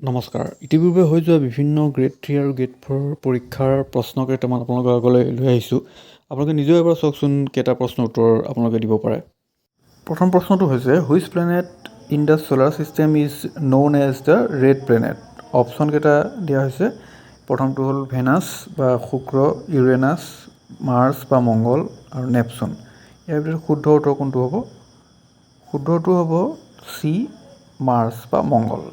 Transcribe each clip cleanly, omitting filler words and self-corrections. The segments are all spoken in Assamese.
নমস্কাৰ। ইতিপূৰ্বে হৈ যোৱা বিভিন্ন গ্ৰেড 3 আৰু গ্ৰেড 4 পৰীক্ষাৰ প্ৰশ্ন কেইটামান আপোনালোকৰ আগলৈ লৈ আহিছোঁ। আপোনালোকে নিজেও এবাৰ চাওকচোন কেইটা প্ৰশ্নৰ উত্তৰ আপোনালোকে দিব পাৰে। প্ৰথম প্ৰশ্নটো হৈছে which planet in the solar system is known as the red planet. Option কেইটা দিয়া হৈছে। প্ৰথমটো হ'ল ভেনাছ বা শুক্ৰ, ইউৰেনাছ, মাৰ্চ বা মংগল আৰু নেপচুন। ইয়াৰ ভিতৰত শুদ্ধ উত্তৰ কোনটো হ'ব? শুদ্ধ উত্তৰ হ'ব চি, মাৰ্চ বা মংগল।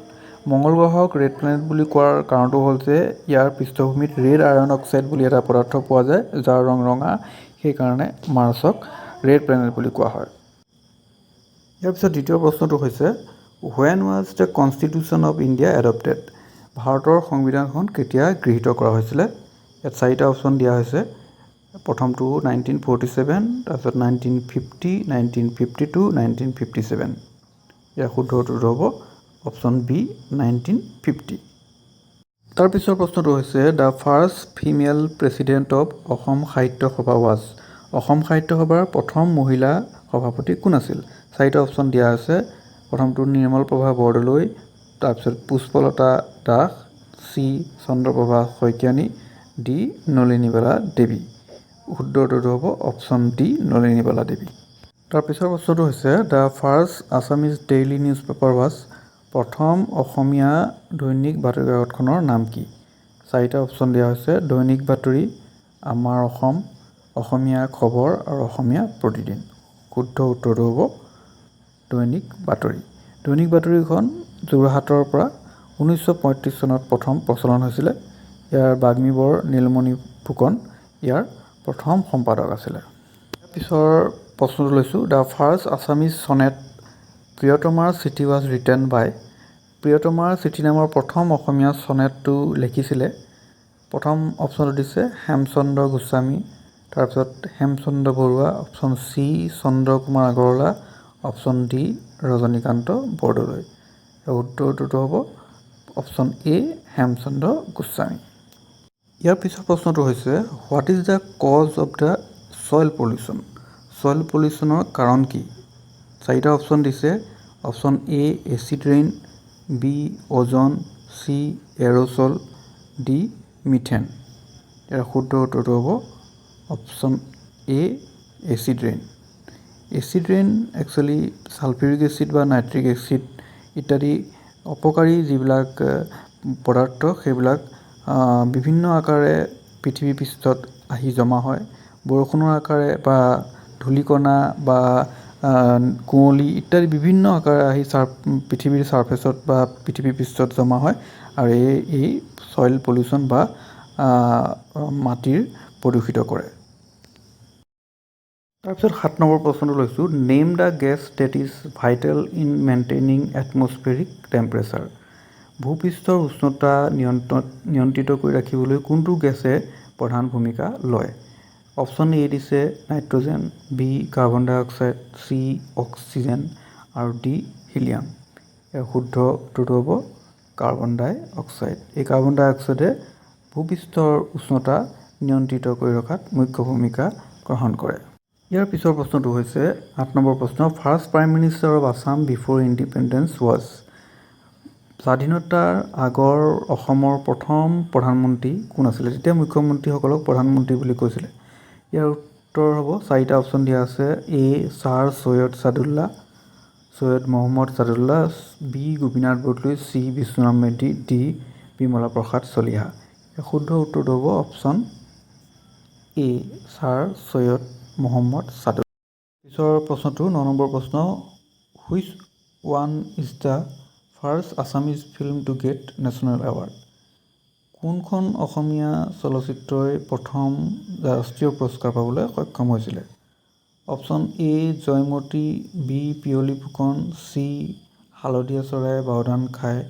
মংগল গ্ৰহক ৰেড প্লেনেট বুলি কোৱাৰ কাৰণটো হ'ল যে ইয়াৰ পৃষ্ঠভূমিত ৰেড আইৰণ অক্সাইড বুলি এটা পদাৰ্থ পোৱা যায়, যাৰ ৰং ৰঙা। সেইকাৰণে মাৰ্চক ৰেড প্লেনেট বুলি কোৱা হয়। ইয়াৰ পিছত দ্বিতীয় প্ৰশ্নটো হৈছে when was the constitution of India adopted. ভাৰতৰ সংবিধানখন কেতিয়া গৃহীত কৰা হৈছিলে? ইয়াত চাৰিটা অপশ্যন দিয়া হৈছে। প্ৰথমটো 1947, তাৰপিছত 1950, 1952, 1957। ইয়াৰ শুদ্ধ উত্তৰটো হ'ব অপশ্যন বি, 1950। তাৰপিছৰ প্ৰশ্নটো হৈছে the first female president of Assam সাহিত্য সভা ৱাজ। অসম সাহিত্য সভাৰ প্ৰথম মহিলা সভাপতি কোন আছিল? চাৰিটা অপশ্যন দিয়া আছে। প্ৰথমটো নিৰ্মলপ্ৰভা বৰদলৈ, তাৰপিছত পুষ্পলতা দাস, চি চন্দ্ৰপ্ৰভা শইকীয়ানী, ডি নলিনীবালা দেৱী। শুদ্ধ উত্তৰটো হ'ব অপশ্যন ডি, নলিনীবালা দেৱী। তাৰপিছৰ প্ৰশ্নটো হৈছে the first Assamese daily news paper was. প্ৰথম অসমীয়া দৈনিক বাতৰি কাকতখনৰ নাম কি? চাৰিটা অপশ্যন দিয়া হৈছে। দৈনিক বাতৰি, আমাৰ অসম, অসমীয়া খবৰ আৰু অসমীয়া প্ৰতিদিন। শুদ্ধ উত্তৰটো হ'ব দৈনিক বাতৰি। দৈনিক বাতৰিখন যোৰহাটৰ পৰা 1935 চনত প্ৰথম প্ৰচলন হৈছিলে। ইয়াৰ বাগ্মীবৰ নীলমণি ফুকন ইয়াৰ প্ৰথম সম্পাদক আছিলে। পিছৰ প্ৰশ্নটো লৈছোঁ দ্য ফাৰ্ষ্ট আছামিজ চনেট প্ৰিয়তমাৰ চিঠি ৱাজ ৰিটেন বাই। প্ৰিয়তমাৰ চিঠি নামৰ প্ৰথম অসমীয়া চনেটটো লিখিছিলে। প্ৰথম অপশ্যনটো দিছে হেমচন্দ্ৰ গোস্বামী, তাৰপিছত Hemchandra Barua, option C Chandrakumar Agarwala, option D Rajanikanta Bordoloi. উত্তৰটো হ'ব অপশ্যন এ হেমচন্দ্ৰ গোস্বামী। ইয়াৰ পিছৰ প্ৰশ্নটো হৈছে what is the cause of the soil pollution. Soil পলিউশ্যনৰ কাৰণ কি? চাৰিটা অপশ্যন দিছে। Option A acid rain, B ozone, C aerosol, D methane. ইয়াৰ শুদ্ধ উত্তৰটো হ'ব option A acid rain. Acid rain actually sulphuric acid বা নাইট্ৰিক এচিড ইত্যাদি অপকাৰী যিবিলাক পদাৰ্থ সেইবিলাক বিভিন্ন আকাৰে পৃথিৱী পৃষ্ঠত আহি জমা হয়। বৰষুণৰ আকাৰে বা ধূলিকণা বা কুঁৱলী ইত্যাদি বিভিন্ন আকাৰে আহি পৃথিৱীৰ ছাৰ্ফেচত বা পৃথিৱীৰ পৃষ্ঠত জমা হয় আৰু এই ছইল পলিউশ্যন বা মাটিৰ প্ৰদূষিত কৰে। তাৰপিছত 7 নম্বৰ প্ৰশ্নটো লৈছোঁ name the gas that is vital in maintaining atmospheric temperature. ভূপৃষ্ঠৰ উষ্ণতা নিয়ন্ত্ৰিত কৰি ৰাখিবলৈ কোনটো গেছে প্ৰধান ভূমিকা লয়? অপশ্যন এ দিছে নাইট্ৰজেন, বি কাৰ্বন ডাই অক্সাইড, চি অক্সিজেন আৰু ডি হিলিয়াম। ইয়াৰ শুদ্ধ উত্তৰটো হ'ব কাৰ্বন ডাই অক্সাইড। এই কাৰ্বন ডাই অক্সাইডে ভূপৃষ্ঠৰ উষ্ণতা নিয়ন্ত্ৰিত কৰি ৰখাত মুখ্য ভূমিকা গ্ৰহণ কৰে। ইয়াৰ পিছৰ প্ৰশ্নটো হৈছে 8 নম্বৰ প্ৰশ্ন first prime minister of Assam before independence was. স্বাধীনতাৰ আগৰ অসমৰ প্ৰথম প্ৰধানমন্ত্ৰী কোন আছিলে? তেতিয়া মুখ্যমন্ত্ৰীসকলক প্ৰধানমন্ত্ৰী বুলি কৈছিলে। ইয়াৰ উত্তৰ হ'ব চাৰিটা অপশ্যন দিয়া আছে। A sir Syed Saadulla, Syed Mohammed Saadulla, B Gopinath Bordoloi, C Bishnuram Medhi, D Bimala Prasad Chaliha. শুদ্ধ উত্তৰটো হ'ব option A sir Syed Mohammed Saadulla. পিছৰ প্ৰশ্নটো 9 নম্বৰ প্ৰশ্ন which one is the first Assamese film to get national award. কোনখন অসমীয়া চলচ্চিত্ৰই প্ৰথম ৰাষ্ট্ৰীয় পুৰস্কাৰ পাবলৈ সক্ষম হৈছিলে? Option A Joymoti, B Piyoli Phukan, C Haldhiya Choraye বাওধান খায়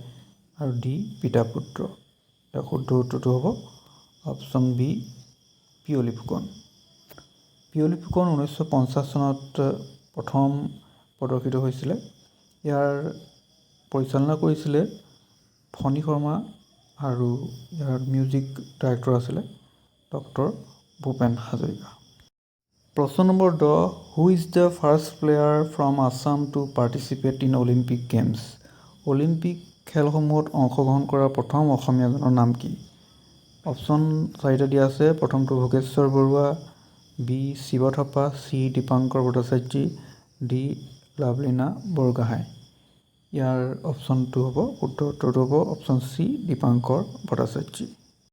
আৰু ডি পিতা পুত্ৰ। ইয়াৰ শুদ্ধ উত্তৰটো হ'ব অপশ্যন বি পিয়লি ফুকন। পিয়লি ফুকন 1950 চনত প্ৰথম প্ৰদৰ্শিত হৈছিলে। ইয়াৰ পৰিচালনা কৰিছিলে ফণী শৰ্মা আৰু ইয়াৰ মিউজিক ডাইৰেক্টৰ আছিলে ডক্টৰ ভূপেন হাজৰিকা। প্ৰশ্ন number 10 who is the first player from Assam to participate in Olympic games. Olympic খেলসমূহত অংশগ্ৰহণ কৰা প্ৰথম অসমীয়াজনৰ নাম কি? অপশ্যন 4টা দিয়া আছে। প্ৰথমটো Bhogeswar Barua, B Shiva Thapa, C Dipankar Bhattacharjee, D Lovlina Borgohain. ইয়াৰ অপশ্যনটো হ'ব, শুদ্ধ উত্তৰটো হ'ব অপশ্যন চি দীপাংকৰ ভট্টাচাৰ্যী।